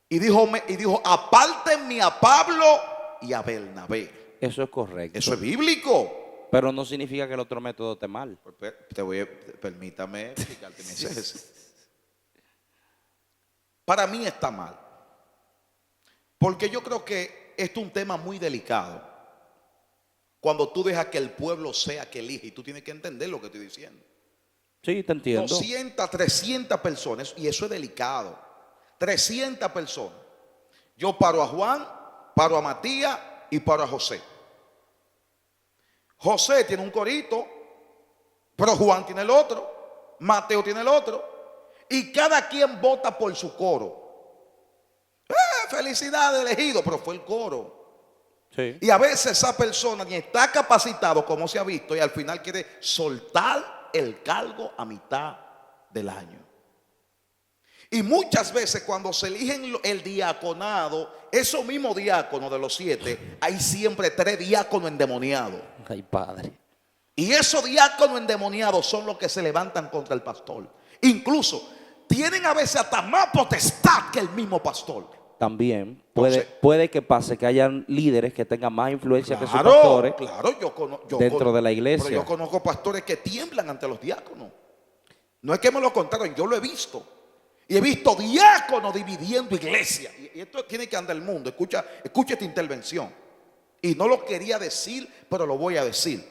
[SPEAKER 1] Y dijo, apártenme a Pablo y a Bernabé.
[SPEAKER 2] Eso es correcto.
[SPEAKER 1] Eso es bíblico.
[SPEAKER 2] Pero no significa que el otro método esté mal.
[SPEAKER 1] Permítame explicarte mi exceso. Para mí está mal. Porque yo creo que esto es un tema muy delicado. Cuando tú dejas que el pueblo sea que elige, y tú tienes que entender lo que estoy diciendo.
[SPEAKER 2] Sí, te entiendo.
[SPEAKER 1] 200, 300 personas, y eso es delicado. 300 personas. Yo paro a Juan, paro a Matías y paro a José. José tiene un corito, pero Juan tiene el otro, Mateo tiene el otro, y cada quien vota por su coro. Felicidades, elegido, pero fue el coro.
[SPEAKER 2] Sí.
[SPEAKER 1] Y a veces esa persona ni está capacitado, como se ha visto, y al final quiere soltar el cargo a mitad del año. Y muchas veces cuando se eligen el diaconado, esos mismos diáconos de los 7, hay siempre 3 diáconos endemoniados.
[SPEAKER 2] Ay, padre.
[SPEAKER 1] Y esos diáconos endemoniados son los que se levantan contra el pastor. Incluso tienen a veces hasta más potestad que el mismo pastor.
[SPEAKER 2] También
[SPEAKER 1] Entonces,
[SPEAKER 2] puede que pase que hayan líderes que tengan más influencia que sus
[SPEAKER 1] Claro,
[SPEAKER 2] pastores
[SPEAKER 1] claro, yo
[SPEAKER 2] dentro de la iglesia.
[SPEAKER 1] Pero yo conozco pastores que tiemblan ante los diáconos. No es que me lo contaron, yo lo he visto. Y he visto diáconos dividiendo iglesias. Y esto tiene que andar el mundo. Escucha esta intervención. Y no lo quería decir, pero lo voy a decir.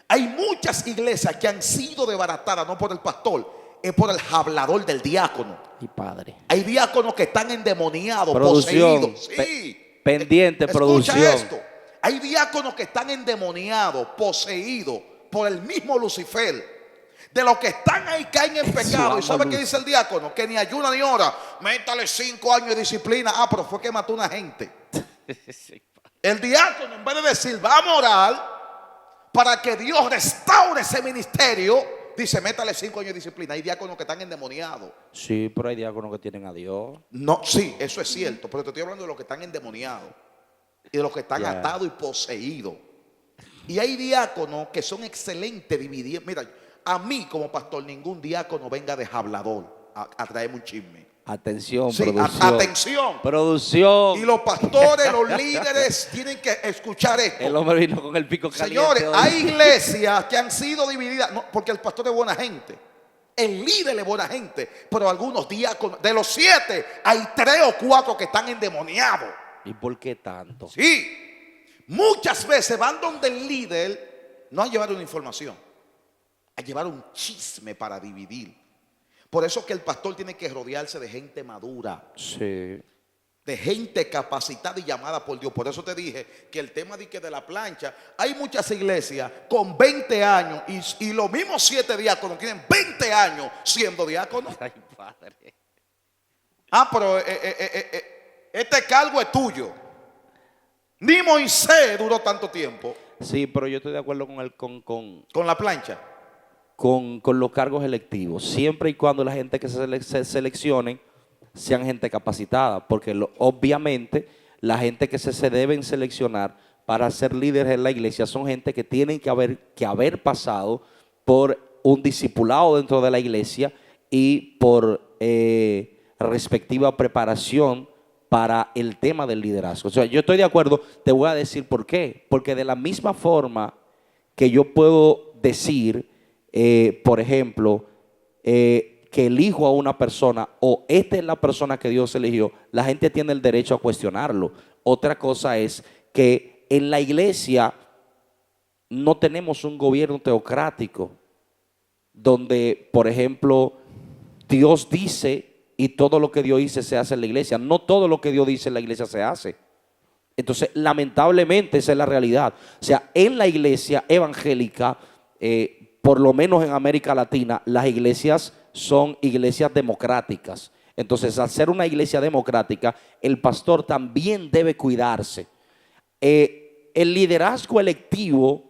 [SPEAKER 1] Hay muchas iglesias que han sido desbaratadas, no por el pastor, es por el hablador del diácono.
[SPEAKER 2] Y padre.
[SPEAKER 1] Hay diáconos que están endemoniados,
[SPEAKER 2] Producción.
[SPEAKER 1] poseídos. Sí.
[SPEAKER 2] Pendiente,
[SPEAKER 1] Escucha
[SPEAKER 2] producción.
[SPEAKER 1] esto. Hay diáconos que están endemoniados, poseídos por el mismo Lucifer. De los que están ahí caen en pecado. ¿Y sabe qué dice el diácono? Que ni ayuna ni ora. Métale 5 años de disciplina. Ah, pero fue que mató a una gente. El diácono, en vez de decir, vamos a orar para que Dios restaure ese ministerio, dice, métale 5 años de disciplina. Hay diáconos que están endemoniados.
[SPEAKER 2] Sí, pero hay diáconos que tienen a Dios.
[SPEAKER 1] No, sí, eso es cierto. Pero te estoy hablando de los que están endemoniados y de los que están atados y poseídos. Y hay diáconos que son excelentes dividiendo. Mira, a mí como pastor, ningún diácono venga de hablador a traerme un chisme.
[SPEAKER 2] Atención,
[SPEAKER 1] Sí,
[SPEAKER 2] producción.
[SPEAKER 1] atención.
[SPEAKER 2] Producción.
[SPEAKER 1] Y los pastores, los líderes tienen que escuchar esto.
[SPEAKER 2] El hombre vino con el pico caliente.
[SPEAKER 1] Señores,
[SPEAKER 2] hoy.
[SPEAKER 1] hay iglesias que han sido divididas, no, porque el pastor es buena gente. El líder es buena gente. Pero algunos diáconos, de los 7, hay 3 o 4 que están endemoniados.
[SPEAKER 2] ¿Y por qué tanto?
[SPEAKER 1] Sí. Muchas veces van donde el líder no a llevar una información, a llevar un chisme para dividir. Por eso que el pastor tiene que rodearse de gente madura,
[SPEAKER 2] Sí.
[SPEAKER 1] de de gente capacitada y llamada por Dios. Por eso te dije que el tema de la plancha, hay muchas iglesias con 20 años y los mismos 7 diáconos tienen 20 años siendo diáconos.
[SPEAKER 2] Ay, padre.
[SPEAKER 1] Ah, pero este cargo es tuyo. Ni Moisés duró tanto tiempo
[SPEAKER 2] Sí, pero yo estoy de acuerdo
[SPEAKER 1] con la plancha.
[SPEAKER 2] con los cargos electivos, siempre y cuando la gente que se seleccionen sean gente capacitada, porque obviamente la gente se deben seleccionar para ser líderes en la iglesia son gente que tienen que haber pasado por un discipulado dentro de la iglesia y por respectiva preparación para el tema del liderazgo. O sea, yo estoy de acuerdo, te voy a decir por qué. Porque de la misma forma que yo puedo decir, por ejemplo, que elijo a una persona o esta es la persona que Dios eligió, la gente tiene el derecho a cuestionarlo. Otra cosa es que en la iglesia no tenemos un gobierno teocrático donde, por ejemplo, Dios dice y todo lo que Dios dice se hace en la iglesia. No todo lo que Dios dice en la iglesia se hace. Entonces, lamentablemente esa es la realidad. O sea, en la iglesia evangélica, por lo menos en América Latina, las iglesias son iglesias democráticas. Entonces, al ser una iglesia democrática, el pastor también debe cuidarse. El liderazgo electivo,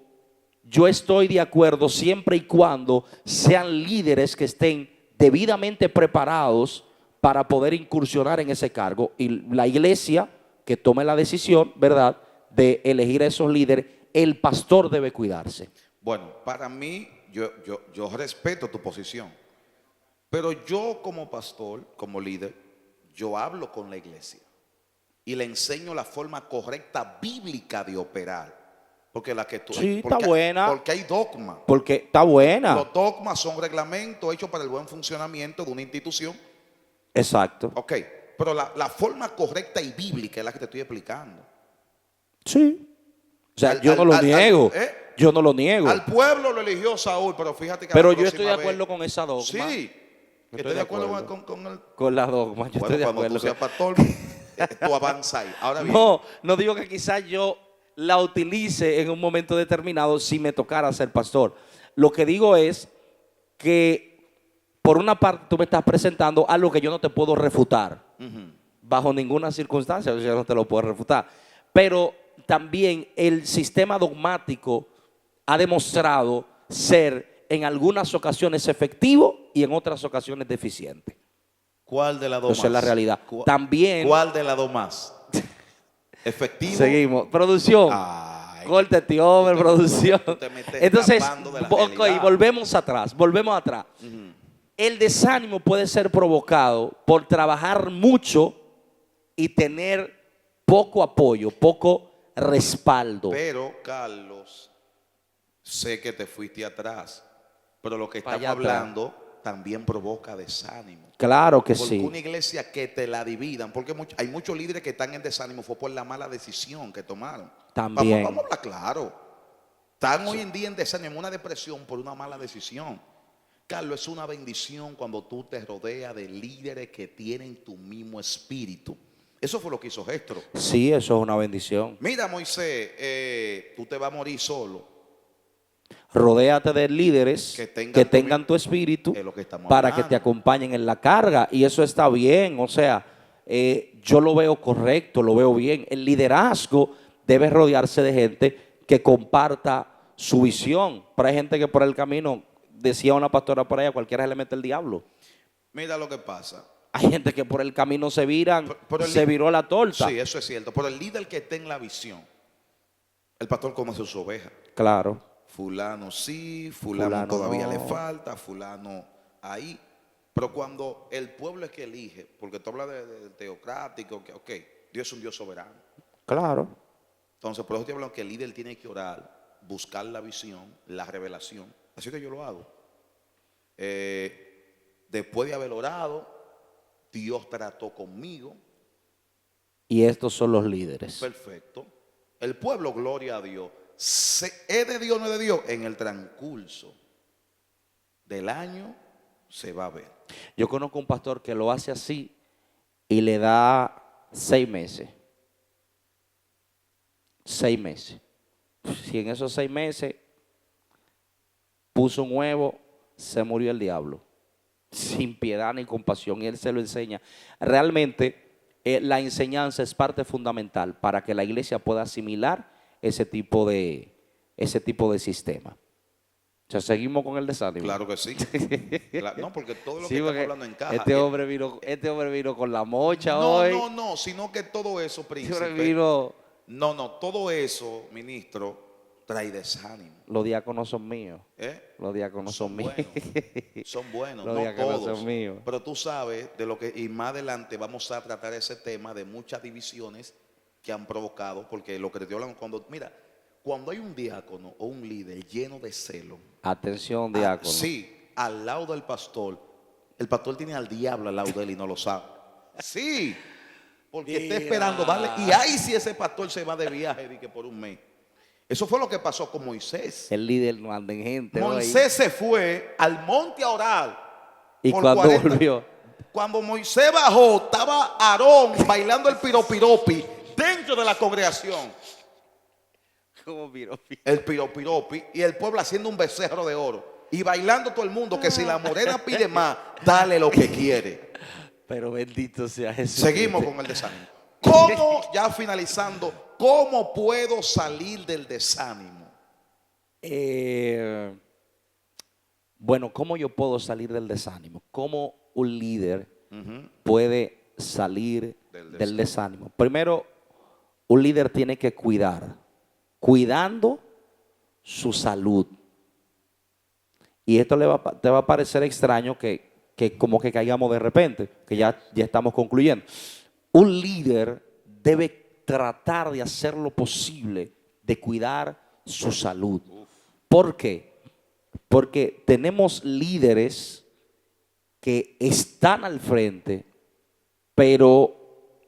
[SPEAKER 2] yo estoy de acuerdo siempre y cuando sean líderes que estén debidamente preparados para poder incursionar en ese cargo, y la iglesia que tome la decisión, ¿verdad?, de elegir a esos líderes, el pastor debe cuidarse.
[SPEAKER 1] Bueno, para mí, yo respeto tu posición, pero yo como pastor, como líder, yo hablo con la iglesia y le enseño la forma correcta bíblica de operar. Porque la que tú,
[SPEAKER 2] Sí,
[SPEAKER 1] porque,
[SPEAKER 2] está buena.
[SPEAKER 1] porque hay dogma.
[SPEAKER 2] Porque está buena.
[SPEAKER 1] Los dogmas son reglamentos hechos para el buen funcionamiento de una institución.
[SPEAKER 2] Exacto.
[SPEAKER 1] Ok, pero la forma correcta y bíblica es la que te estoy explicando.
[SPEAKER 2] Sí. O sea, yo no lo niego. Yo no lo niego.
[SPEAKER 1] Al pueblo lo eligió Saúl, pero fíjate que
[SPEAKER 2] Pero yo estoy de acuerdo con esa dogma.
[SPEAKER 1] Sí, estoy de acuerdo con el.
[SPEAKER 2] Con la dogma. Yo
[SPEAKER 1] Bueno,
[SPEAKER 2] estoy de
[SPEAKER 1] cuando
[SPEAKER 2] acuerdo.
[SPEAKER 1] tú seas pastor, tú avanzas ahí. Ahora bien,
[SPEAKER 2] No digo que quizás yo la utilice en un momento determinado si me tocara ser pastor. Lo que digo es que por una parte tú me estás presentando algo que yo no te puedo refutar. Bajo ninguna circunstancia yo no te lo puedo refutar. Pero también el sistema dogmático ha demostrado ser en algunas ocasiones efectivo y en otras ocasiones deficiente.
[SPEAKER 1] ¿cuál de las dos
[SPEAKER 2] Esa es la
[SPEAKER 1] más?
[SPEAKER 2] realidad. También.
[SPEAKER 1] ¿Cuál de las dos más? Efectivo.
[SPEAKER 2] Seguimos. Producción.
[SPEAKER 1] Ay,
[SPEAKER 2] Corte, tío, hombre, producción.
[SPEAKER 1] tú te metes
[SPEAKER 2] Entonces,
[SPEAKER 1] escapando de la
[SPEAKER 2] ok,
[SPEAKER 1] realidad.
[SPEAKER 2] volvemos atrás. El desánimo puede ser provocado por trabajar mucho y tener poco apoyo, poco respaldo.
[SPEAKER 1] Pero, Carlos, sé que te fuiste atrás, pero lo que estamos
[SPEAKER 2] Vaya atrás.
[SPEAKER 1] hablando también provoca desánimo.
[SPEAKER 2] Claro que
[SPEAKER 1] Porque
[SPEAKER 2] sí.
[SPEAKER 1] una iglesia que te la dividan, porque hay muchos líderes que están en desánimo, fue por la mala decisión que tomaron.
[SPEAKER 2] También.
[SPEAKER 1] Vamos a hablar claro. Están hoy en día en desánimo, una depresión por una mala decisión. Carlos, es una bendición cuando tú te rodeas de líderes que tienen tu mismo espíritu. Eso fue lo que hizo Gestro.
[SPEAKER 2] Sí, eso es una bendición.
[SPEAKER 1] Mira, Moisés, tú te vas a morir solo.
[SPEAKER 2] Rodéate de líderes que tengan tu espíritu
[SPEAKER 1] Es lo que estamos
[SPEAKER 2] para que
[SPEAKER 1] hablando.
[SPEAKER 2] te acompañen en la carga. Y eso está bien. O sea, yo lo veo correcto, lo veo bien. El liderazgo debe rodearse de gente que comparta su visión. Pero hay gente que por el camino, decía una pastora por allá, cualquiera se le mete el diablo.
[SPEAKER 1] Mira lo que pasa.
[SPEAKER 2] Hay gente que por el camino se viran,
[SPEAKER 1] Pero
[SPEAKER 2] se viró la torta.
[SPEAKER 1] Sí, eso es cierto. Pero el líder que esté en la visión, el pastor conoce su oveja.
[SPEAKER 2] Claro.
[SPEAKER 1] Fulano sí, fulano todavía
[SPEAKER 2] no.
[SPEAKER 1] le falta, fulano ahí. Pero cuando el pueblo es que elige, porque tú hablas de teocrático, que ok, Dios es un Dios soberano.
[SPEAKER 2] Claro.
[SPEAKER 1] Entonces, por eso te hablo que el líder tiene que orar, buscar la visión, la revelación. Así que yo lo hago. Después de haber orado, Dios trató conmigo.
[SPEAKER 2] Y estos son los líderes.
[SPEAKER 1] Perfecto. El pueblo, gloria a Dios. ¿Es de Dios o no es de Dios? En el transcurso del año se va a ver.
[SPEAKER 2] Yo conozco un pastor que lo hace así y le da 6 meses. 6 meses. Si en esos 6 meses puso un huevo, se murió el diablo. Sin piedad ni compasión. Y él se lo enseña. Realmente la enseñanza es parte fundamental para que la iglesia pueda asimilar ese tipo de sistema. O sea, seguimos con el desánimo.
[SPEAKER 1] Claro que sí. No, porque todo lo
[SPEAKER 2] Sí,
[SPEAKER 1] que estamos
[SPEAKER 2] porque
[SPEAKER 1] hablando encaja.
[SPEAKER 2] este hombre vino con la mocha
[SPEAKER 1] No,
[SPEAKER 2] hoy.
[SPEAKER 1] no, sino que todo eso,
[SPEAKER 2] Este
[SPEAKER 1] príncipe.
[SPEAKER 2] hombre vino.
[SPEAKER 1] No, todo eso, ministro, trae desánimo.
[SPEAKER 2] Los diáconos son míos.
[SPEAKER 1] ¿Eh?
[SPEAKER 2] Los diáconos son míos.
[SPEAKER 1] Son buenos,
[SPEAKER 2] Los
[SPEAKER 1] no
[SPEAKER 2] diáconos
[SPEAKER 1] todos.
[SPEAKER 2] son míos.
[SPEAKER 1] Pero tú sabes de lo que, y más adelante vamos a tratar ese tema de muchas divisiones que han provocado, porque lo que te estoy hablando, cuando hay un diácono o un líder lleno de celo,
[SPEAKER 2] Atención, diácono.
[SPEAKER 1] sí, al lado del pastor, el pastor tiene al diablo al lado de él y no lo sabe. Sí, porque está esperando darle, y ahí si ese pastor se va de viaje de que por un mes. Eso fue lo que pasó con Moisés.
[SPEAKER 2] El líder no anda en gente.
[SPEAKER 1] Moisés se fue al monte a orar.
[SPEAKER 2] Y
[SPEAKER 1] por
[SPEAKER 2] cuando
[SPEAKER 1] 40.
[SPEAKER 2] volvió,
[SPEAKER 1] Cuando Moisés bajó, estaba Aarón bailando el piropiropi dentro de la congregación.
[SPEAKER 2] ¿cómo piropi?
[SPEAKER 1] El piropiropi y el pueblo haciendo un becerro de oro. Y bailando todo el mundo, que si la morena pide más, dale lo que quiere.
[SPEAKER 2] Pero bendito sea Jesús.
[SPEAKER 1] Seguimos con el desánimo. ¿Cómo, ya finalizando, cómo puedo salir del desánimo?
[SPEAKER 2] Bueno, ¿cómo yo puedo salir del desánimo? ¿Cómo un líder puede salir del desánimo? Primero, un líder tiene que cuidando su salud. Y esto te va a parecer extraño que como que caigamos de repente, que ya estamos concluyendo. Un líder debe tratar de hacer lo posible de cuidar su salud. ¿Por qué? Porque tenemos líderes que están al frente, pero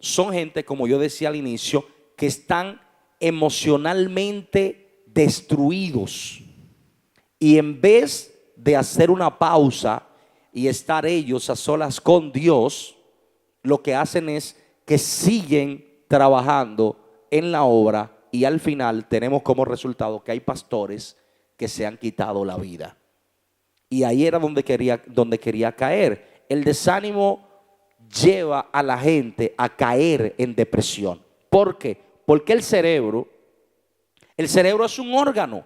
[SPEAKER 2] son gente, como yo decía al inicio, que están emocionalmente destruidos. Y en vez de hacer una pausa y estar ellos a solas con Dios, lo que hacen es que siguen trabajando en la obra y al final tenemos como resultado que hay pastores que se han quitado la vida. Y ahí era donde quería caer. El desánimo lleva a la gente a caer en depresión. ¿Por qué? Porque el cerebro es un órgano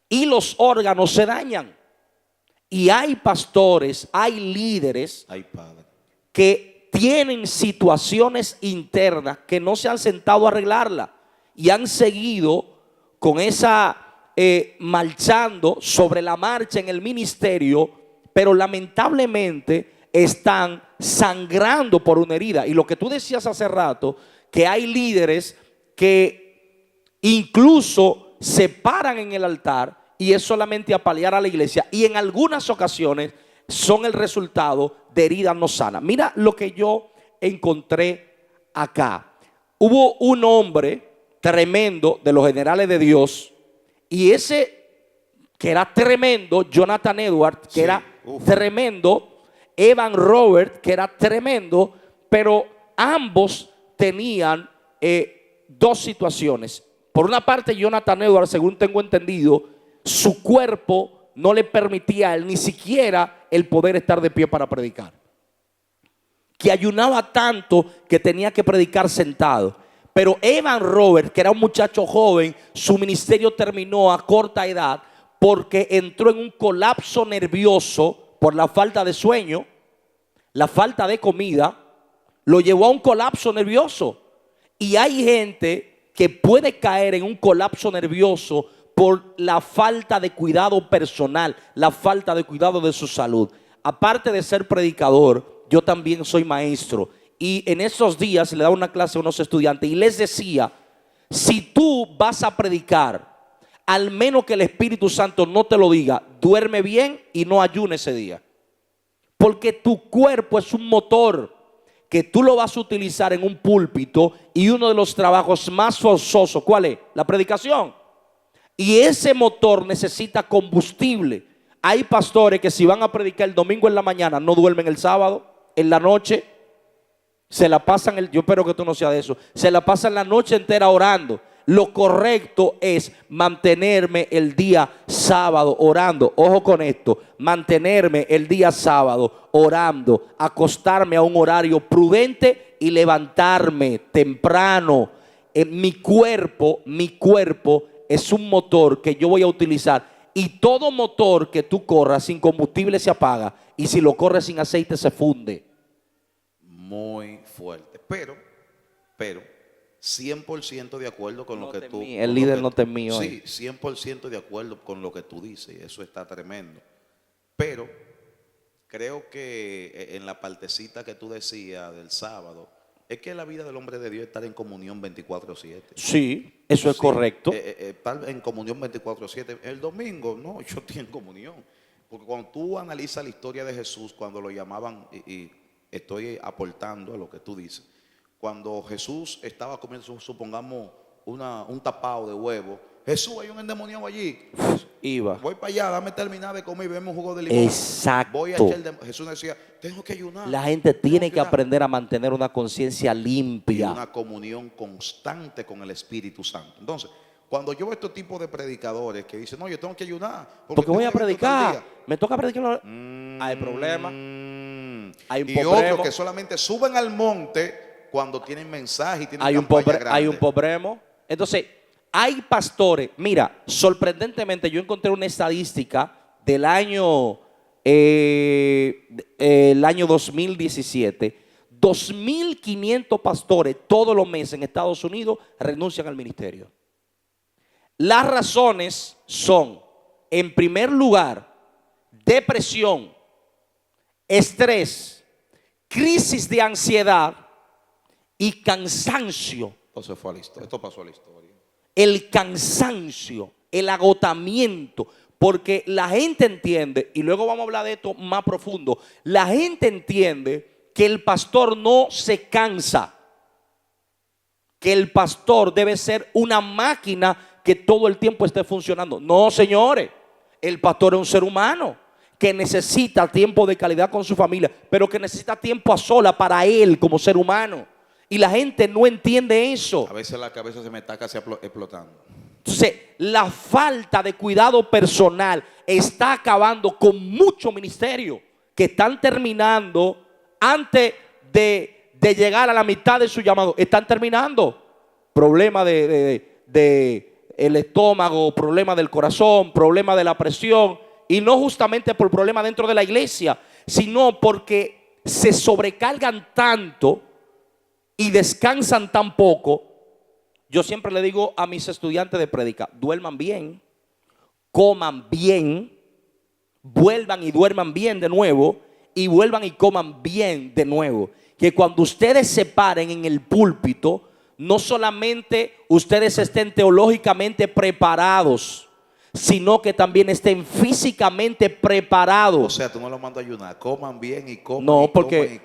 [SPEAKER 2] y los órganos se dañan. Y hay pastores, hay líderes que tienen situaciones internas que no se han sentado a arreglarla y han seguido con esa marchando sobre la marcha en el ministerio, pero lamentablemente están sangrando por una herida. Y lo que tú decías hace rato, que hay líderes que incluso se paran en el altar y es solamente apalear a la iglesia, y en algunas ocasiones son el resultado de heridas no sanas. Mira lo que yo encontré acá. Hubo un hombre tremendo de los generales de Dios, y ese que era tremendo, Jonathan Edwards, que era tremendo, Evan Robert, que era tremendo, pero ambos tenían dos situaciones. Por una parte, Jonathan Edwards, según tengo entendido, su cuerpo no le permitía a él ni siquiera el poder estar de pie para predicar. Que ayunaba tanto que tenía que predicar sentado. Pero Evan Robert, que era un muchacho joven, su ministerio terminó a corta edad porque entró en un colapso nervioso por la falta de sueño, la falta de comida, lo llevó a un colapso nervioso. Y hay gente que puede caer en un colapso nervioso por la falta de cuidado personal, la falta de cuidado de su salud. Aparte de ser predicador, yo también soy maestro. Y en esos días le daba una clase a unos estudiantes y les decía, si tú vas a predicar, al menos que el Espíritu Santo no te lo diga, duerme bien y no ayunes ese día. Porque tu cuerpo es un motor que tú lo vas a utilizar en un púlpito, y uno de los trabajos más forzosos, ¿cuál es? La predicación. Y ese motor necesita combustible. Hay pastores que si van a predicar el domingo en la mañana no duermen el sábado, en la noche. Se la pasan, yo espero que tú no seas de eso, se la pasan la noche entera orando. Lo correcto es mantenerme el día sábado orando. Ojo con esto, mantenerme el día sábado orando, acostarme a un horario prudente y levantarme temprano. Mi cuerpo es un motor que yo voy a utilizar, y todo motor que tú corras sin combustible se apaga, y si lo corres sin aceite se funde.
[SPEAKER 1] Muy fuerte. Pero 100% de acuerdo con lo que tú...
[SPEAKER 2] El líder no te es mío.
[SPEAKER 1] Sí, 100% de acuerdo con lo que tú dices, y eso está tremendo. Pero creo que en la partecita que tú decías del sábado, es que la vida del hombre de Dios es estar en comunión 24/7.
[SPEAKER 2] Sí, eso es correcto.
[SPEAKER 1] Estar en comunión 24/7. El domingo, no, yo estoy en comunión. Porque cuando tú analizas la historia de Jesús, cuando lo llamaban, y estoy aportando a lo que tú dices, cuando Jesús estaba comiendo, supongamos, un tapado de huevo, Jesús, hay un endemoniado allí.
[SPEAKER 2] Iba.
[SPEAKER 1] Voy para allá, dame terminar de comer y vemos un jugo de limón.
[SPEAKER 2] Exacto.
[SPEAKER 1] Voy a echar Jesús decía, tengo que ayunar.
[SPEAKER 2] La gente tiene que
[SPEAKER 1] ayunar.
[SPEAKER 2] aprender a mantener una conciencia
[SPEAKER 1] Y
[SPEAKER 2] limpia.
[SPEAKER 1] una comunión constante con el Espíritu Santo. Entonces, cuando yo veo estos tipos de predicadores que dicen, no, yo tengo que ayunar.
[SPEAKER 2] Porque voy a
[SPEAKER 1] tengo evento tal
[SPEAKER 2] predicar.
[SPEAKER 1] día".
[SPEAKER 2] Me toca predicar. Hay problema. Hay un
[SPEAKER 1] Y
[SPEAKER 2] problema.
[SPEAKER 1] otros que solamente suben al monte cuando tienen mensaje y tienen
[SPEAKER 2] Hay un
[SPEAKER 1] campaña grande.
[SPEAKER 2] problema. Entonces, hay pastores. Mira, sorprendentemente, yo encontré una estadística del año, el año 2017. 2.500 pastores todos los meses en Estados Unidos renuncian al ministerio. Las razones son, en primer lugar, depresión, estrés, crisis de ansiedad y cansancio.
[SPEAKER 1] Esto pasó a la historia.
[SPEAKER 2] El cansancio, el agotamiento, porque la gente entiende, y luego vamos a hablar de esto más profundo, la gente entiende que el pastor no se cansa, que el pastor debe ser una máquina que todo el tiempo esté funcionando. No, señores, el pastor es un ser humano que necesita tiempo de calidad con su familia, pero que necesita tiempo a sola para él como ser humano. Y la gente no entiende eso.
[SPEAKER 1] A veces la cabeza se me está casi explotando.
[SPEAKER 2] Entonces, la falta de cuidado personal está acabando con muchos ministerios que están terminando antes de llegar a la mitad de su llamado. Están terminando. Problema de el estómago, problema del corazón, problema de la presión. Y no justamente por problemas dentro de la iglesia, sino porque se sobrecargan tanto y descansan tan poco. Yo siempre le digo a mis estudiantes de prédica, duerman bien, coman bien, vuelvan y duerman bien de nuevo, y vuelvan y coman bien de nuevo. Que cuando ustedes se paren en el púlpito, no solamente ustedes estén teológicamente preparados, sino que también estén físicamente preparados.
[SPEAKER 1] O sea, tú no lo mandas a ayunar, coman bien y coman.
[SPEAKER 2] No, porque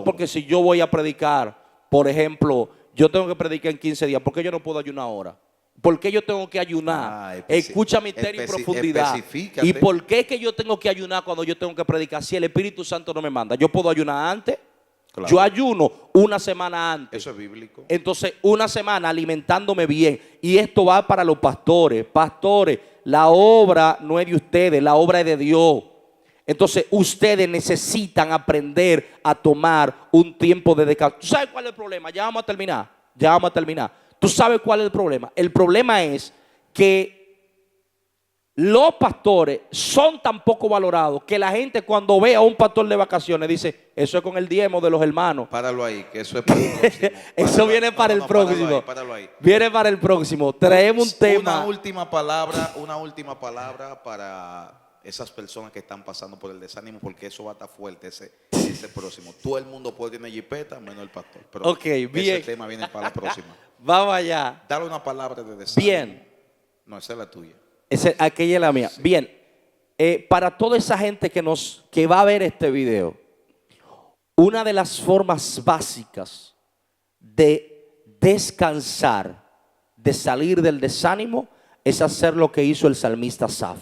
[SPEAKER 2] porque si yo voy a predicar, por ejemplo, yo tengo que predicar en 15 días, ¿por qué yo no puedo ayunar ahora? ¿Por qué yo tengo que ayunar? Escucha misterio y profundidad. ¿Y por qué es que yo tengo que ayunar cuando yo tengo que predicar? Si el Espíritu Santo no me manda, ¿yo puedo ayunar antes?
[SPEAKER 1] Claro.
[SPEAKER 2] Yo ayuno una semana antes.
[SPEAKER 1] Eso es bíblico.
[SPEAKER 2] Entonces, una semana alimentándome bien. Y esto va para los pastores. Pastores, la obra no es de ustedes, la obra es de Dios. Entonces, ustedes necesitan aprender a tomar un tiempo de descanso. ¿Tú sabes cuál es el problema? Ya vamos a terminar. ¿Tú sabes cuál es el problema? El problema es que los pastores son tan poco valorados que la gente, cuando ve a un pastor de vacaciones, dice, eso es con el diezmo de los hermanos.
[SPEAKER 1] Páralo ahí, que eso es para el próximo.
[SPEAKER 2] Eso viene para el próximo.
[SPEAKER 1] Páralo ahí.
[SPEAKER 2] Viene para el próximo. Traemos un tema.
[SPEAKER 1] Una última palabra para esas personas que están pasando por el desánimo, porque eso va a estar fuerte ese próximo. Todo el mundo puede tener jipeta, menos el pastor. Pero
[SPEAKER 2] Ok, bien.
[SPEAKER 1] ese tema viene para la próxima.
[SPEAKER 2] Vamos allá.
[SPEAKER 1] Dale una palabra de desánimo.
[SPEAKER 2] Bien.
[SPEAKER 1] No, esa es la tuya.
[SPEAKER 2] Aquella es la mía.
[SPEAKER 1] Sí.
[SPEAKER 2] Bien. Para toda esa gente que va a ver este video, una de las formas básicas de descansar, de salir del desánimo, es hacer lo que hizo el salmista Asaf.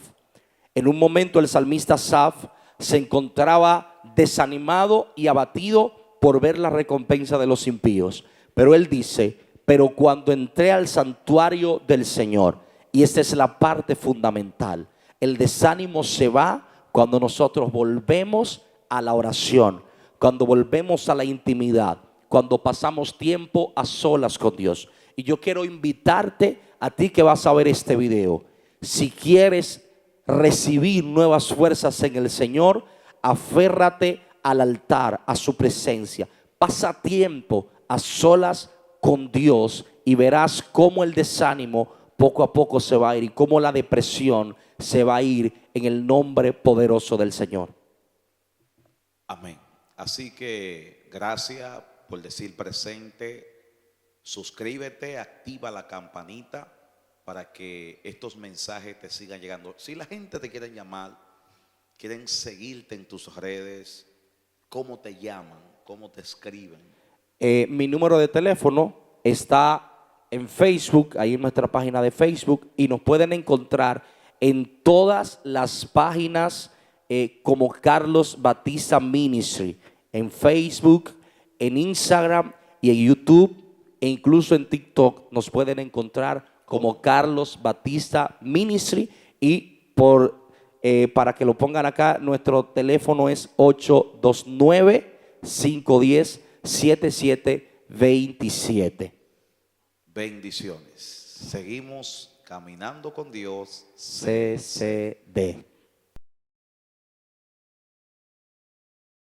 [SPEAKER 2] En un momento el salmista Asaf se encontraba desanimado y abatido por ver la recompensa de los impíos. Pero él dice, pero cuando entré al santuario del Señor, y esta es la parte fundamental, el desánimo se va cuando nosotros volvemos a la oración, cuando volvemos a la intimidad, cuando pasamos tiempo a solas con Dios. Y yo quiero invitarte a ti que vas a ver este video. Si quieres recibir nuevas fuerzas en el Señor, aférrate al altar, a su presencia. Pasa tiempo a solas con Dios y verás cómo el desánimo poco a poco se va a ir y cómo la depresión se va a ir en el nombre poderoso del Señor.
[SPEAKER 1] Amén. Así que gracias por decir presente. Suscríbete, activa la campanita para que estos mensajes te sigan llegando. Si la gente te quiere llamar, quieren seguirte en tus redes, ¿cómo te llaman? ¿Cómo te escriben?
[SPEAKER 2] Mi número de teléfono está en Facebook, ahí en nuestra página de Facebook, y nos pueden encontrar en todas las páginas como Carlos Batista Ministry, en Facebook, en Instagram y en YouTube, e incluso en TikTok nos pueden encontrar como Carlos Batista Ministry. Y para que lo pongan acá, nuestro teléfono es 829-510-7727.
[SPEAKER 1] Bendiciones. Seguimos caminando con Dios.
[SPEAKER 2] CCD.